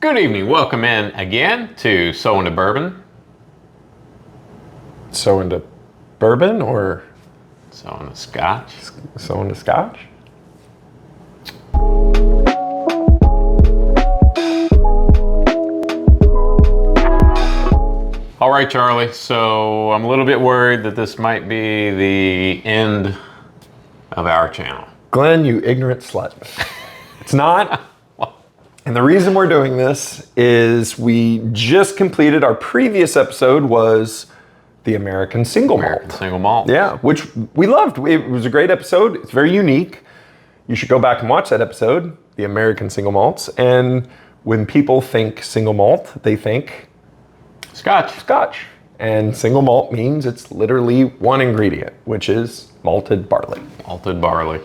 Good evening. Welcome in again to So Into Bourbon. So into bourbon or So Into Scotch. so into Scotch? All right, Charlie. So I'm a little bit worried that this might be the end of our channel. Glenn, you ignorant slut. It's not. And the reason we're doing this is we just completed our previous episode was the American Single Malt. Single malt. Yeah, which we loved. It was a great episode. It's very unique. You should go back and watch that episode, the American Single Malts. And when people think single malt, they think Scotch. Scotch. And single malt means it's literally one ingredient, which is malted barley. Malted barley.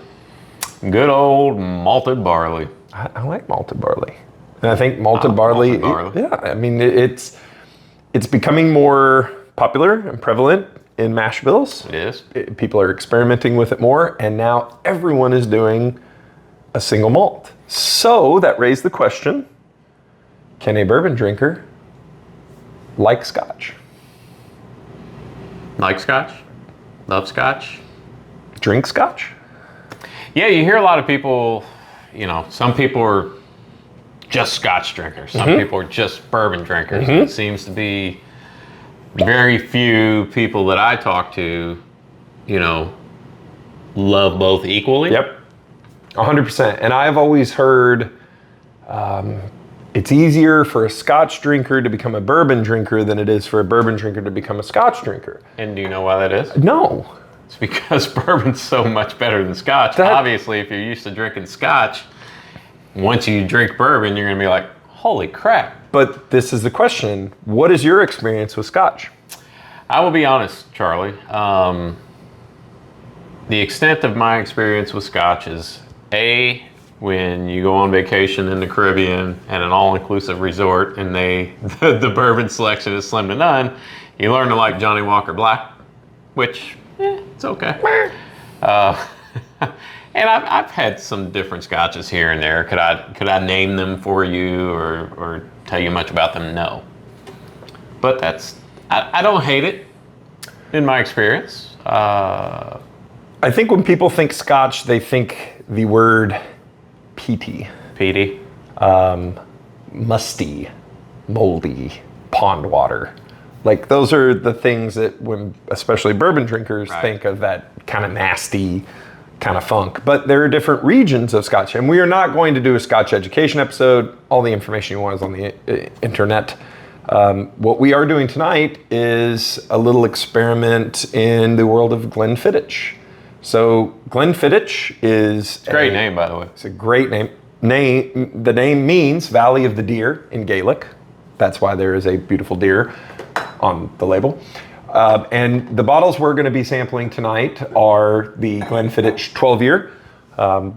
Good old malted barley. I like malted barley. And I think malted barley, yeah, I mean, it's becoming more popular and prevalent in mash bills. It is. People are experimenting with it more, and now everyone is doing a single malt. So that raised the question, can a bourbon drinker like Scotch? Like Scotch? Love Scotch? Drink Scotch? Yeah, you hear a lot of people, you know, some people are just Scotch drinkers. Some people are just bourbon drinkers. It seems to be very few people that I talk to, you know, love both equally. Yep, 100%. And I've always heard it's easier for a Scotch drinker to become a bourbon drinker than it is for a bourbon drinker to become a Scotch drinker. And do you know why that is? No. It's because bourbon's so much better than Scotch. Obviously, if you're used to drinking Scotch, once you drink bourbon, you're going to be like, holy crap. But this is the question. What is your experience with Scotch? I will be honest, Charlie. The extent of my experience with Scotch is A, when you go on vacation in the Caribbean at an all-inclusive resort and the bourbon selection is slim to none, you learn to like Johnny Walker Black, which, it's okay. And I've had some different Scotches here and there. Could I name them for you or tell you much about them? No. But I don't hate it in my experience. I think when people think Scotch, they think the word peaty. Peaty. Musty, moldy, pond water. Like those are the things that when especially bourbon drinkers think of, that kind of nasty kind of funk. But there are different regions of Scotch, and we are not going to do a Scotch education episode. All the information you want is on the internet. What we are doing tonight is a little experiment in the world of Glenfiddich. So Glefiddich is a great name, by the way. It's a great name. The name means Valley of the Deer in Gaelic. That's why there is a beautiful deer on the label. And the bottles we're going to be sampling tonight are the Glenfiddich 12-year,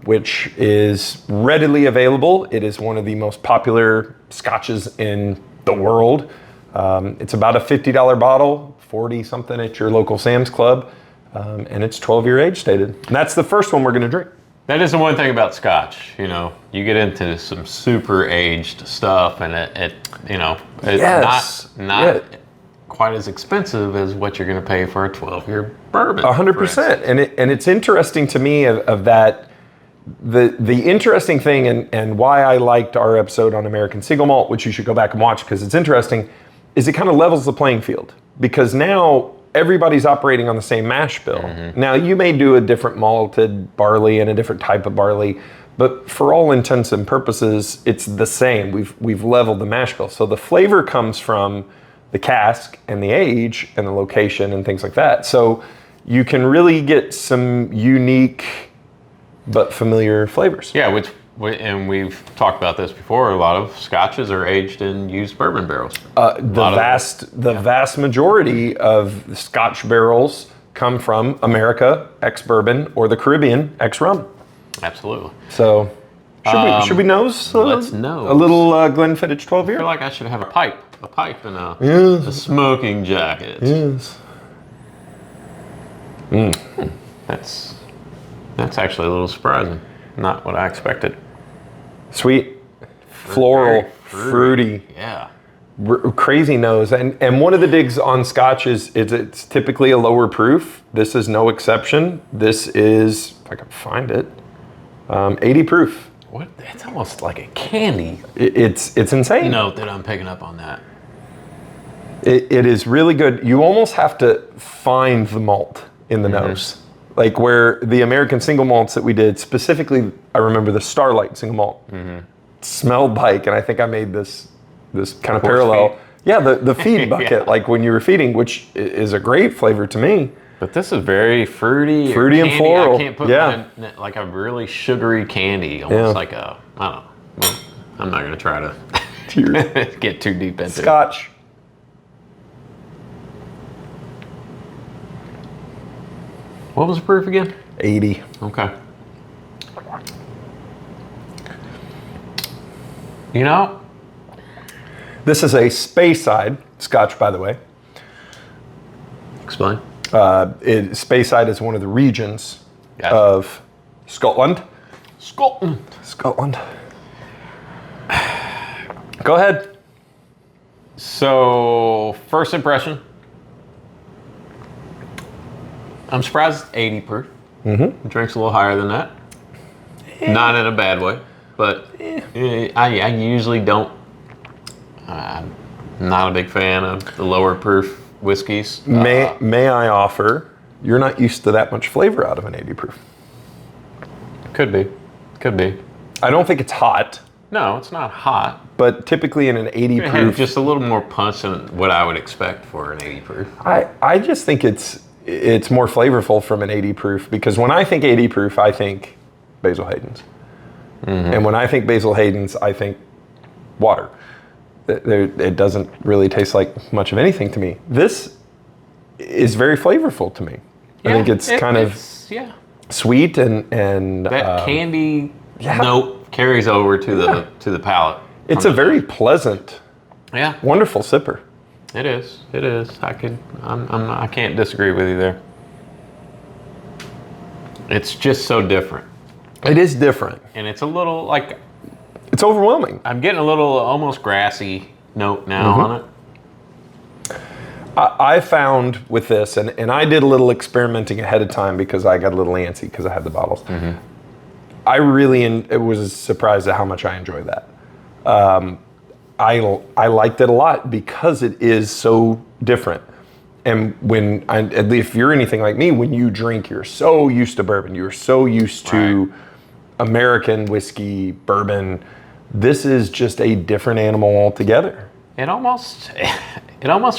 which is readily available. It is one of the most popular Scotches in the world. It's about a $50 bottle, 40 something at your local Sam's Club, and it's 12-year age stated. And that's the first one we're going to drink. That is the one thing about Scotch. You know, you get into some super aged stuff, and it's not quite as expensive as what you're going to pay for a 12-year bourbon. 100%. And it's interesting to me of that. The interesting thing and why I liked our episode on American Single Malt, which you should go back and watch because it's interesting, is it kind of levels the playing field. Because now everybody's operating on the same mash bill. Now you may do a different malted barley and a different type of barley, but for all intents and purposes, it's the same. We've leveled the mash bill. So the flavor comes from the cask and the age and the location and things like that. So you can really get some unique but familiar flavors. Yeah, and we've talked about this before. A lot of Scotches are aged in used bourbon barrels. The vast majority of the Scotch barrels come from America, ex-bourbon, or the Caribbean, ex-rum. Absolutely. So should we nose? Let's nose. A little Glenfiddich 12-year? I feel like I should have a pipe and a smoking jacket. Yes. That's actually a little surprising. Not what I expected. Sweet, floral. fruity. Yeah. Crazy nose. And one of the digs on Scotch is it's typically a lower proof. This is no exception. This is, if I can find it, 80 proof. What? It's almost like a candy. It's insane. Note that I'm picking up on that. It is really good. You almost have to find the malt in the nose. Like where the American single malts that we did, specifically, I remember the Starlight single malt smelled like, and I think I made this kind of parallel. Feed. Yeah, the feed bucket, like when you were feeding, which is a great flavor to me. But this is very fruity. And floral. I can't put mine in, like a really sugary candy, almost like a, I don't know. Well, I'm not going to try to get too deep into Scotch. What was the proof again? 80. Okay. You know, this is a Speyside Scotch, by the way. Explain. Speyside is one of the regions of Scotland. Scotland. Go ahead. So, first impression. I'm surprised it's 80 proof. Mm-hmm. Drink's a little higher than that. Not in a bad way, but I usually don't. I'm not a big fan of the lower proof whiskeys. May I offer, you're not used to that much flavor out of an 80 proof. Could be. I don't think it's hot. No, it's not hot. But typically in an 80 proof, just a little more punch than what I would expect for an 80 proof. I just think it's more flavorful from an 80 proof, because when I think 80 proof, I think Basil Hayden's. And when I think Basil Hayden's, I think water. It doesn't really taste like much of anything to me. This is very flavorful to me. I think it's kind of sweet and that candy note carries over to the palate. It's a very pleasant, wonderful sipper. It is. I can't disagree with you there. It's just so different. It is different. And it's a little like... It's overwhelming. I'm getting a little almost grassy note now on it. I found with this, and I did a little experimenting ahead of time because I got a little antsy because I had the bottles. I really was surprised at how much I enjoyed that. I liked it a lot because it is so different. And if you're anything like me, when you drink, you're so used to bourbon. You're so used to American whiskey, bourbon. This is just a different animal altogether. It almost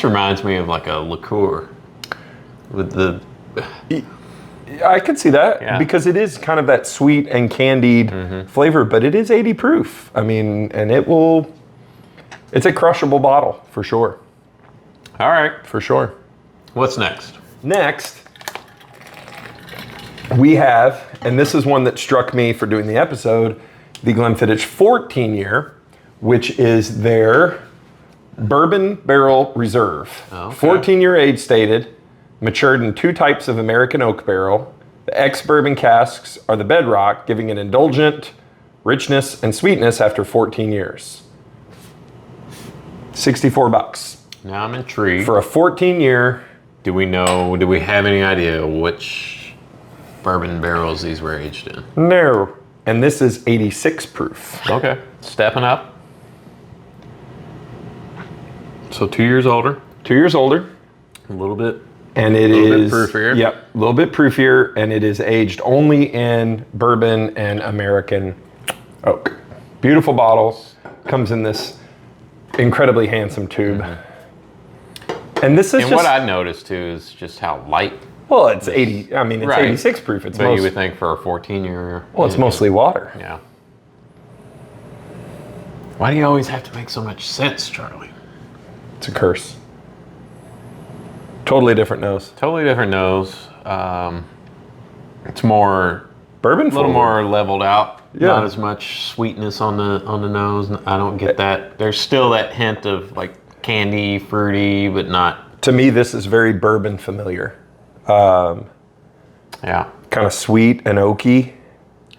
reminds me of like a liqueur with the... I could see that because it is kind of that sweet and candied flavor, but it is 80 proof. I mean, and it's a crushable bottle for sure. All right. For sure. What's next? Next, we have, and this is one that struck me for doing the episode, the Glenfiddich 14 year, which is their bourbon barrel reserve. 14 year age stated, matured in 2 types of American oak barrel. The ex-bourbon casks are the bedrock, giving an indulgent richness and sweetness after 14 years. $64. Now I'm intrigued. For a 14 year. Do we have any idea which bourbon barrels these were aged in? No. And this is 86 proof. Okay. Stepping up. So 2 years older. 2 years older. A little bit. And it is... A little bit proofier. Yep. A little bit proofier. And it is aged only in bourbon and American oak. Beautiful bottles. Comes in this incredibly handsome tube. And this is and what I noticed too is just how light. Well, it's 80. I mean, it's 86 proof. It's but you would think for a 14-year. Well, it's mostly water. Yeah. Why do you always have to make so much sense, Charlie? It's a curse. Totally different nose. Totally different nose. It's more bourbon. A little more leveled out. Yeah. Not as much sweetness on the nose. I don't get that. There's still that hint of like candy, fruity, but not. To me, this is very bourbon familiar. Yeah. Kind of sweet and oaky.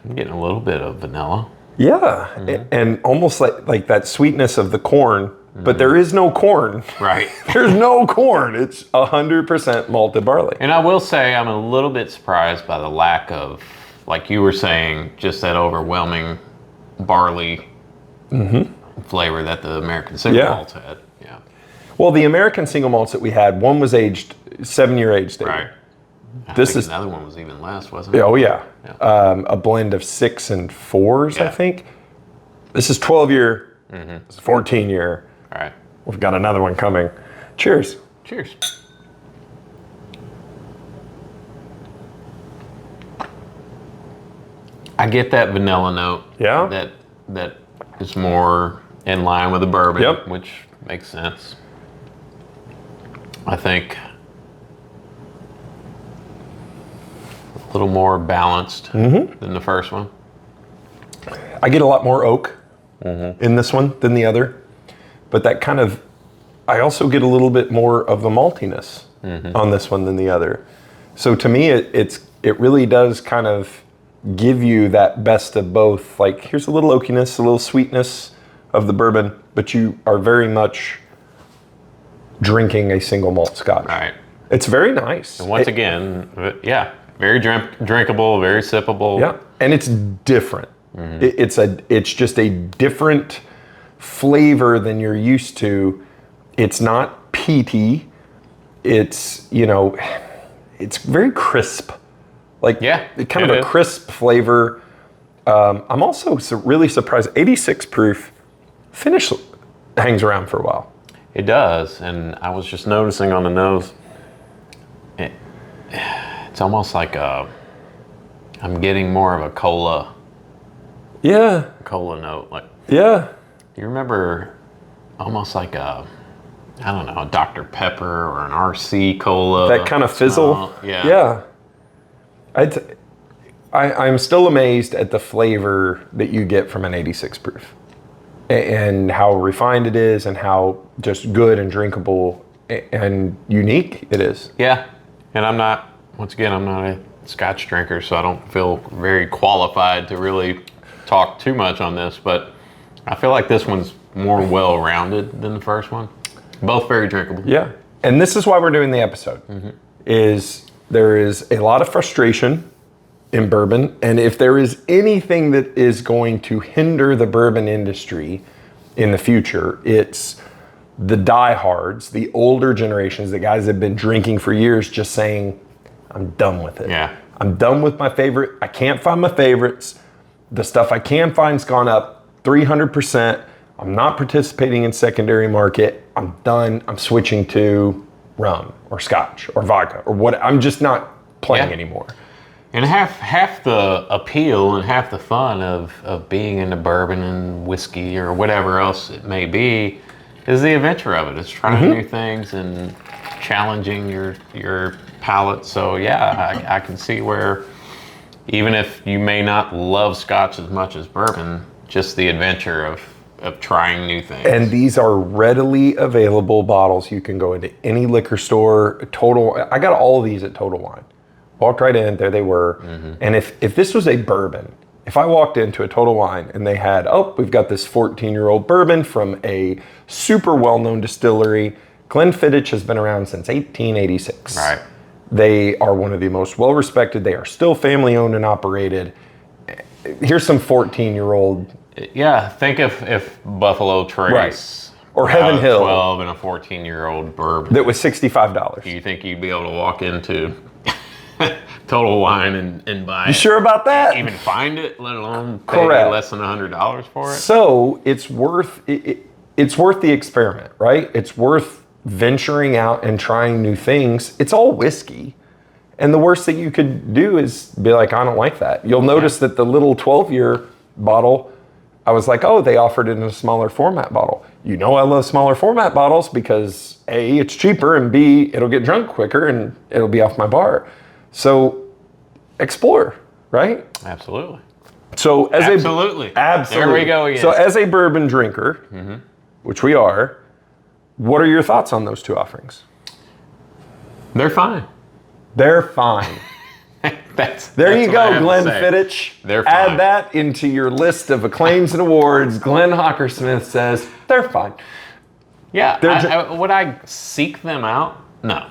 I'm getting a little bit of vanilla. Yeah, and almost like that sweetness of the corn, but there is no corn. Right. There's no corn. It's 100% malted barley. And I will say I'm a little bit surprised by the lack of, like you were saying, just that overwhelming barley flavor that the American single malts had. Yeah. Well, the American single malts that we had, one was aged 7-year age. Right. This think is another one was even less, wasn't it? Oh yeah, a blend of 6 and 4s, I think. This is 12-year. This is 14-year. All right. We've got another one coming. Cheers. Cheers. I get that vanilla note. Yeah. That is more in line with the bourbon, Yep. which makes sense. I think a little more balanced than the first one. I get a lot more oak in this one than the other, but that kind of, I also get a little bit more of the maltiness on this one than the other. So to me, it really does kind of give you that best of both. Like, here's a little oakiness, a little sweetness of the bourbon, but you are very much drinking a single malt Scotch. Right. It's very nice. And once again, very drinkable, very sippable. Yeah, and it's different. It's just a different flavor than you're used to. It's not peaty. It's, it's very crisp. Like, kind of a crisp flavor. I'm also really surprised. 86 proof finish hangs around for a while. It does, and I was just noticing on the nose, it's almost like I'm getting more of a cola note. Like, Yeah. you remember almost like a Dr. Pepper or an RC cola. That kind of fizzle. Yeah. I'm still amazed at the flavor that you get from an 86 proof and how refined it is and how just good and drinkable and unique it is. Yeah, and I'm not a Scotch drinker, so I don't feel very qualified to really talk too much on this, but I feel like this one's more well-rounded than the first one. Both very drinkable. Yeah, and this is why we're doing the episode, is there is a lot of frustration in bourbon, and if there is anything that is going to hinder the bourbon industry in the future, it's the diehards, the older generations, the guys that have been drinking for years, just saying, I'm done with it. Yeah. I'm done with my favorite. I can't find my favorites. The stuff I can find's gone up 300%. I'm not participating in secondary market. I'm done. I'm switching to rum or Scotch or vodka or what. I'm just not playing anymore. And half the appeal and half the fun of being into bourbon and whiskey or whatever else it may be is the adventure of it. It's trying new things and challenging your palate. So yeah, I can see where even if you may not love Scotch as much as bourbon, just the adventure of trying new things. And these are readily available bottles. You can go into any liquor store. I got all of these at Total Wine. Walked right in, there they were. And if this was a bourbon, if I walked into a Total Wine and they had, we've got this 14-year-old bourbon from a super well-known distillery. Glenfiddich has been around since 1886. Right. They are one of the most well-respected. They are still family-owned and operated. Here's some 14-year-old. Yeah, think if Buffalo Trace or Heaven Hill 12 and a 14-year-old bourbon that was $65. Do you think you'd be able to walk into Total Wine and buy You sure about that? even find it, let alone pay Correct. less than $100 for it? So it's worth the experiment, right? It's worth venturing out and trying new things. It's all whiskey. And the worst that you could do is be like, I don't like that. You'll notice that the little 12-year bottle, I was like, they offered it in a smaller format bottle. I love smaller format bottles because A, it's cheaper, and B, it'll get drunk quicker and it'll be off my bar. So explore, right? Absolutely. So Absolutely. There we go again. So as a bourbon drinker, which we are, what are your thoughts on those two offerings? They're fine. They're fine. There you what I go, have to say. Glenfiddich. They're fine. Add that into your list of acclaims and awards. Glenn Hockersmith says they're fine. Yeah. Would I seek them out? No,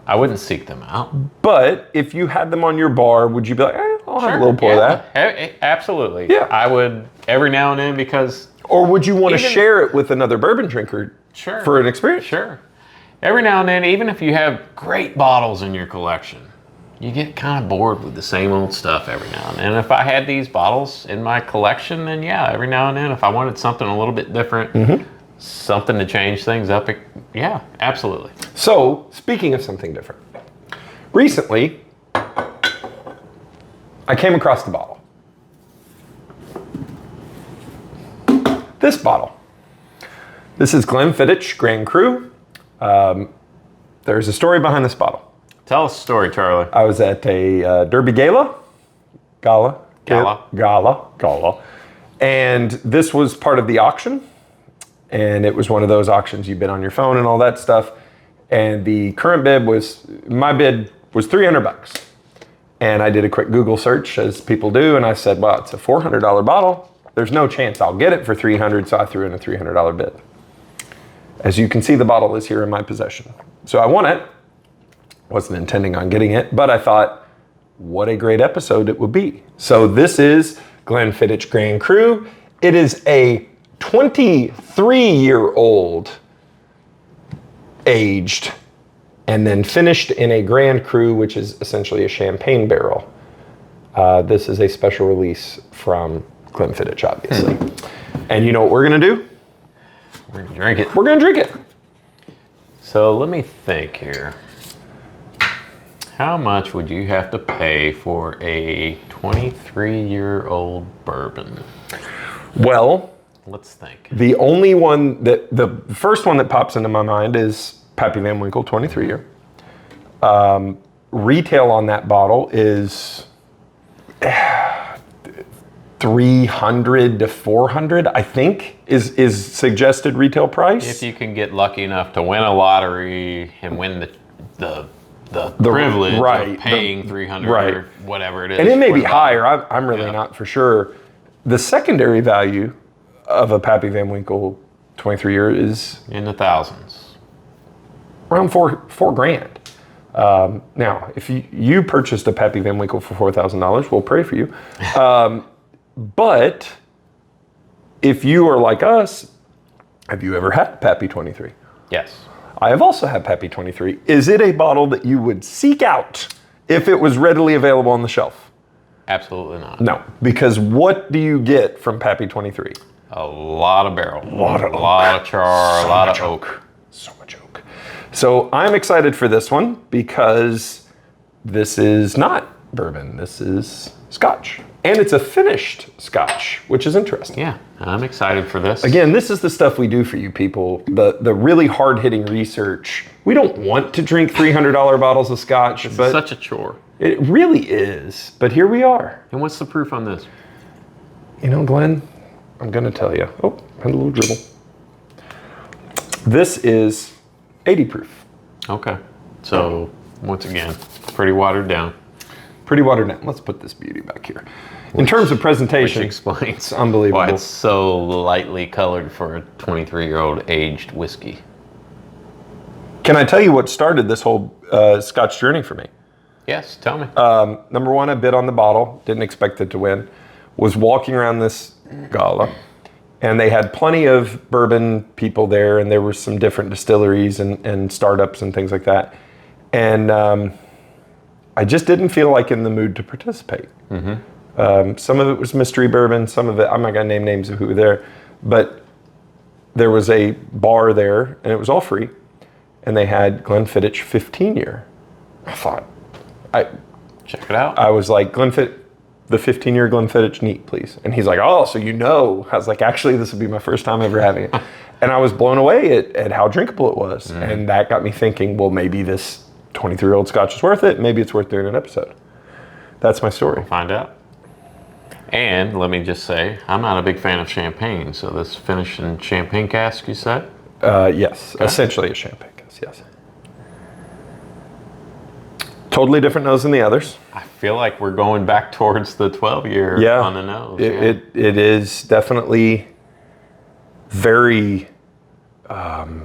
I wouldn't seek them out. But if you had them on your bar, would you be like, I'll have a little pour of that? Absolutely. Yeah. I would every now and then because. Or would you want to share it with another bourbon drinker for an experience? Sure. Every now and then, even if you have great bottles in your collection, you get kind of bored with the same old stuff every now and then. And if I had these bottles in my collection, then yeah, every now and then, if I wanted something a little bit different, something to change things up, yeah, absolutely. So, speaking of something different, recently, I came across the bottle. This bottle. This is Glenfiddich Grand Cru. There's a story behind this bottle. Tell us a story, Charlie. I was at a Derby Gala, and this was part of the auction. And it was one of those auctions you bid on your phone and all that stuff. And the current bid was, my bid was $300. And I did a quick Google search, as people do, and I said, well, it's a $400 bottle. There's no chance I'll get it for $300, so I threw in a $300 bid. As you can see, the bottle is here in my possession. So I won it. Wasn't intending on getting it, but I thought, what a great episode it would be. So this is Glenfiddich Grand Cru. It is a 23-year-old aged and then finished in a Grand Cru, which is essentially a champagne barrel. This is a special release from Glenfiddich, obviously. And you know what we're gonna do? We're gonna drink it. We're gonna drink it. So let me think here. How much would you have to pay for a 23-year-old bourbon? Well, let's think. The only one the first one that pops into my mind is Pappy Van Winkle 23-year. Retail on that bottle is $300 to $400, I think, is suggested retail price. If you can get lucky enough to win a lottery and win the privilege of paying $300 or whatever it is. And it may be higher, I'm really not for sure. The secondary value of a Pappy Van Winkle 23-year is in the thousands. Around four grand. Now, if you purchased a Pappy Van Winkle for $4,000, we'll pray for you. But if you are like us, have you ever had Pappy 23? Yes. I have also had Pappy 23. Is it a bottle that you would seek out if it was readily available on the shelf? Absolutely not. No, because what do you get from Pappy 23? A lot of barrel. A lot of char, a lot of oak. So much oak. So I'm excited for this one because this is not bourbon. This is Scotch. And it's a finished Scotch, which is interesting. Yeah, I'm excited for this. Again, this is the stuff we do for you people. The really hard-hitting research. We don't want to drink $300 bottles of Scotch. It's such a chore. It really is. But here we are. And what's the proof on this? You know, Glenn, I'm going to tell you. Oh, had a little dribble. This is 80 proof. Okay. So, once again, pretty watered down. Pretty watered down. Let's put this beauty back here. In terms of presentation, which explains it's unbelievable. Why it's so lightly colored for a 23-year-old aged whiskey. Can I tell you what started this whole Scotch journey for me? Yes, tell me. Number one, I bid on the bottle. Didn't expect it to win. Was walking around this gala, and they had plenty of bourbon people there, and there were some different distilleries and startups and things like that. And I just didn't feel like in the mood to participate. Some of it was mystery bourbon. Some of it, I'm not going to name names of who were there, but there was a bar there, and it was all free. And they had Glenfiddich 15-year. I thought, check it out. I was like, the 15-year Glenfiddich, neat, please. And he's like, oh, so you know. I was like, actually, this would be my first time ever having it. And I was blown away at how drinkable it was. And that got me thinking, well, maybe this 23-year-old Scotch is worth it. Maybe it's worth doing an episode. That's my story. We'll find out. And let me just say, I'm not a big fan of champagne. So this finished in champagne cask, you said? Yes, essentially a champagne cask, yes. Totally different nose than the others. I feel like we're going back towards the 12-year on the nose. It is definitely very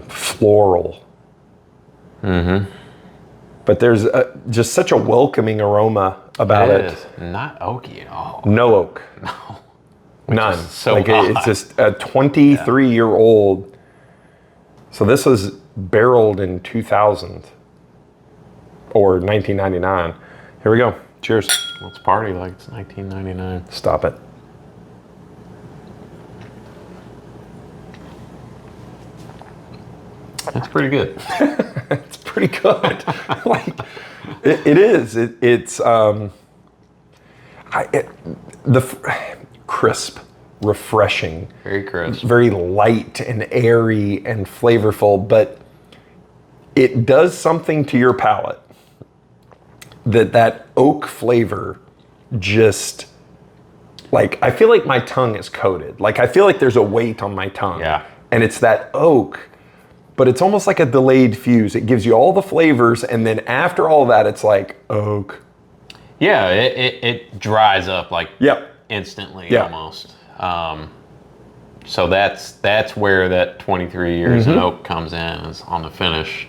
floral. Mm-hmm. But there's just such a welcoming aroma about it. Is not oaky at all. No oak. No. None. So it's just a 23-year-old. So this was barreled in 2000 or 1999. Here we go. Cheers. Let's party like it's 1999. Stop it. That's pretty good. It's pretty good. Like it is. It's crisp, refreshing, very crisp, very light and airy and flavorful, but it does something to your palate that oak flavor just, like, I feel like my tongue is coated. Like, I feel like there's a weight on my tongue. Yeah. And it's that oak, but it's almost like a delayed fuse. It gives you all the flavors, and then after all that, it's like oak. Yeah, it dries up like instantly almost. So that's where that 23 years in oak comes in, is on the finish.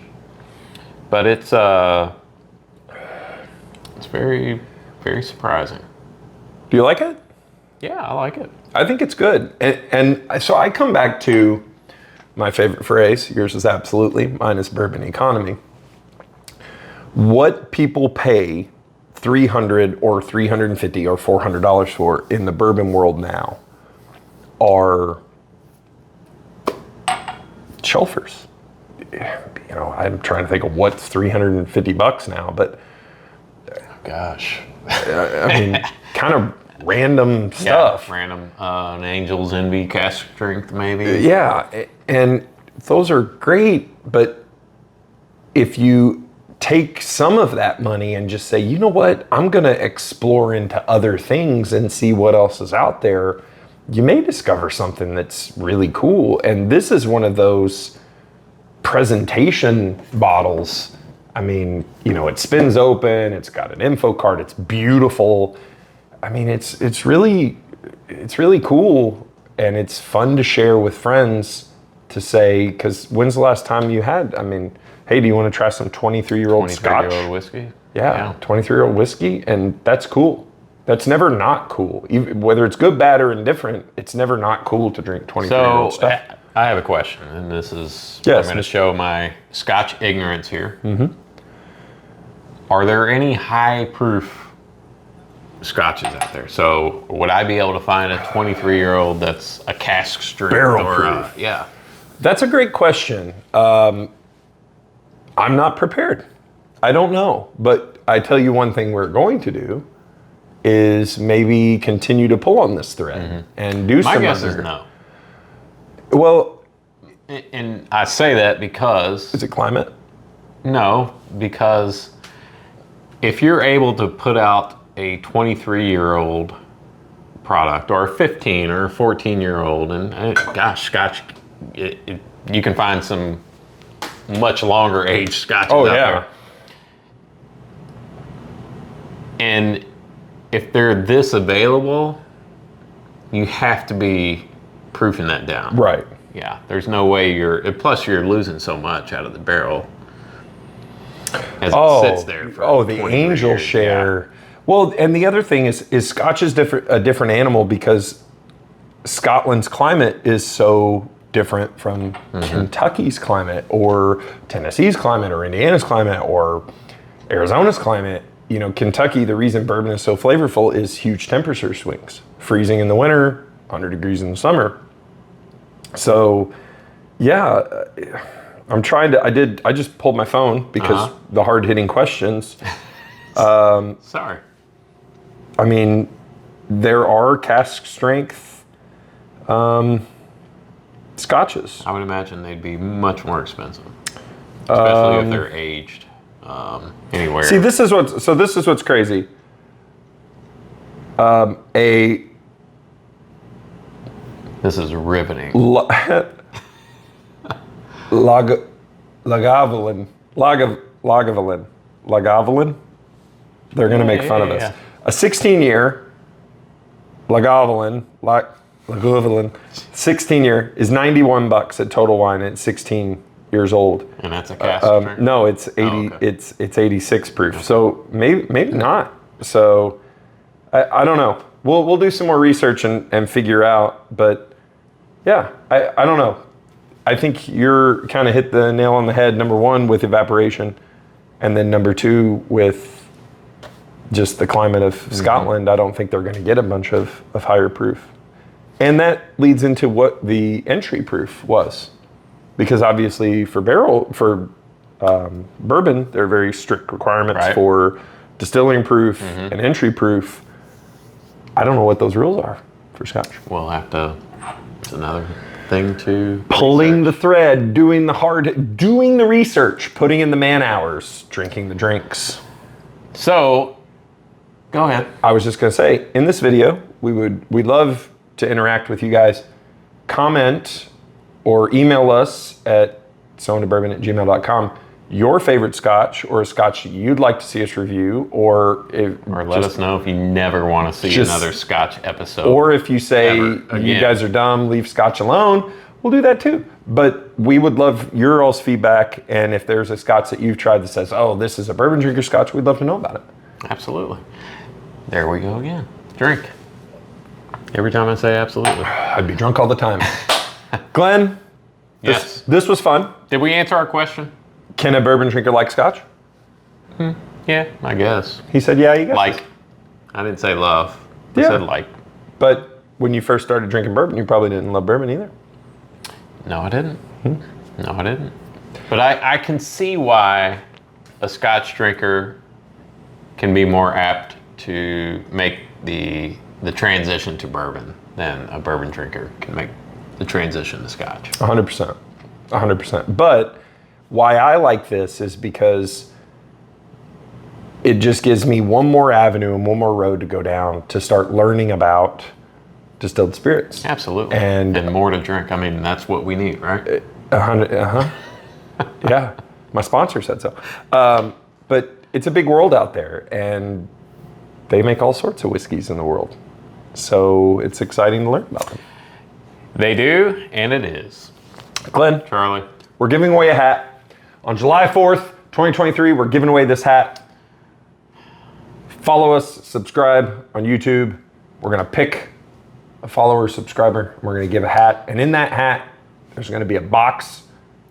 But it's very, very surprising. Do you like it? Yeah, I like it. I think it's good. And so I come back to my favorite phrase. Yours is absolutely, mine is bourbon economy. What people pay $300 or $350 or $400 for in the bourbon world now are shelfers. You know, I'm trying to think of what's $350 now, but gosh, I mean, kind of random stuff. Yeah, random. An Angel's Envy cask strength, maybe. Yeah, and those are great, but if you take some of that money and just say, you know what, I'm going to explore into other things and see what else is out there, you may discover something that's really cool. And this is one of those presentation bottles. I mean, you know, it spins open, it's got an info card, it's beautiful. I mean, it's really cool, and it's fun to share with friends, to say, because when's the last time you had, I mean, hey, do you want to try some 23-year-old Scotch? 23-year-old whiskey? Yeah, 23-year-old whiskey, and that's cool. That's never not cool. Even, whether it's good, bad, or indifferent, it's never not cool to drink 23-year-old stuff. I have a question, and this is, yes, I'm going to show my Scotch ignorance here. Mm-hmm. Are there any high proof Scotches out there? So would I be able to find a 23-year-old that's a cask strength? Barrel proof? Yeah. That's a great question. I'm not prepared. I don't know. But I tell you one thing we're going to do is maybe continue to pull on this thread and do some other. My guess is no. Well, and I say that because... Is it climate? No, because if you're able to put out a 23-year-old product, or a 15 or a 14-year-old, and gosh, Scotch, you can find some much longer aged Scotches out there. And if they're this available, you have to be proofing that down. Right. Yeah, there's no way plus you're losing so much out of the barrel as it sits there for the angel share. Yeah. Well, and the other thing is Scotch is a different animal, because Scotland's climate is so different from Kentucky's climate, or Tennessee's climate, or Indiana's climate, or Arizona's climate. You know, Kentucky, the reason bourbon is so flavorful is huge temperature swings. Freezing in the winter, 100 degrees in the summer. So, yeah, I'm trying to, I just pulled my phone because the hard-hitting questions. Sorry. I mean, there are cask strength Scotches. I would imagine they'd be much more expensive, especially if they're aged anywhere. See, this is what's crazy. This is riveting. Lagavulin. They're going to make fun of us. Yeah. A 16-year Lagavulin, 16-year is $91 at Total Wine at 16 years old. And that's a cask strength? No, it's 80. okay. It's 86 proof. Okay. So maybe not. So I don't know. We'll do some more research and figure out. But yeah, I don't know. I think you're kind of hit the nail on the head. Number one with evaporation, and then number two with just the climate of Scotland. I don't think they're going to get a bunch of higher proof. And that leads into what the entry proof was. Because obviously for bourbon, there are very strict requirements for distilling proof and entry proof. I don't know what those rules are for Scotch. We'll have to, it's another thing to pulling the thread, doing the research, putting in the man hours, drinking the drinks. So, go ahead. I was just going to say, in this video, we'd love to interact with you guys. Comment or email us at sowintobourbon@gmail.com your favorite Scotch or a Scotch you'd like to see us review, or let us know if you never want to see another Scotch episode. Or if you say you guys are dumb, leave Scotch alone, we'll do that too. But we would love your all's feedback, and if there's a Scotch that you've tried that says, oh, this is a bourbon drinker Scotch, we'd love to know about it. Absolutely. There we go again. Drink. Every time I say absolutely. I'd be drunk all the time. Glenn, yes. This was fun. Did we answer our question? Can a bourbon drinker like Scotch? Yeah, I guess. He said, yeah, you guess. Like. I didn't say love. I said like. But when you first started drinking bourbon, you probably didn't love bourbon either. No, I didn't. No, I didn't. But I can see why a Scotch drinker can be more apt to make the transition to bourbon than a bourbon drinker can make the transition to Scotch. 100%. 100%. But why I like this is because it just gives me one more avenue and one more road to go down to start learning about distilled spirits. Absolutely. And more to drink. I mean, that's what we need, right? 100. Yeah. My sponsor said so. But it's a big world out there, and they make all sorts of whiskeys in the world. So it's exciting to learn about them. They do, and it is. Glenn, Charlie, we're giving away a hat. On July 4th, 2023, we're giving away this hat. Follow us, subscribe on YouTube. We're going to pick a follower, subscriber, and we're going to give a hat. And in that hat, there's going to be a box.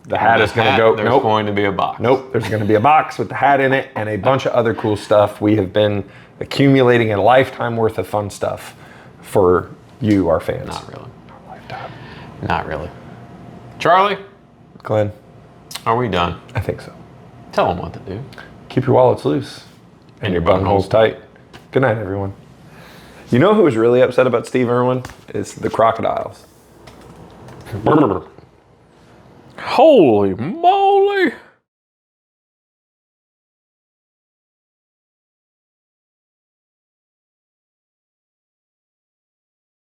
The hat is going to go. There's going to be a box. Nope. There's going to be a box with the hat in it and a bunch of other cool stuff. We have been accumulating a lifetime worth of fun stuff for you, our fans. Not really. Not a lifetime. Not really. Charlie, Glenn, are we done? I think so. Tell them what to do. Keep your wallets loose and your buttonholes tight. Good night, everyone. You know who was really upset about Steve Irwin? Is the crocodiles. Holy moly!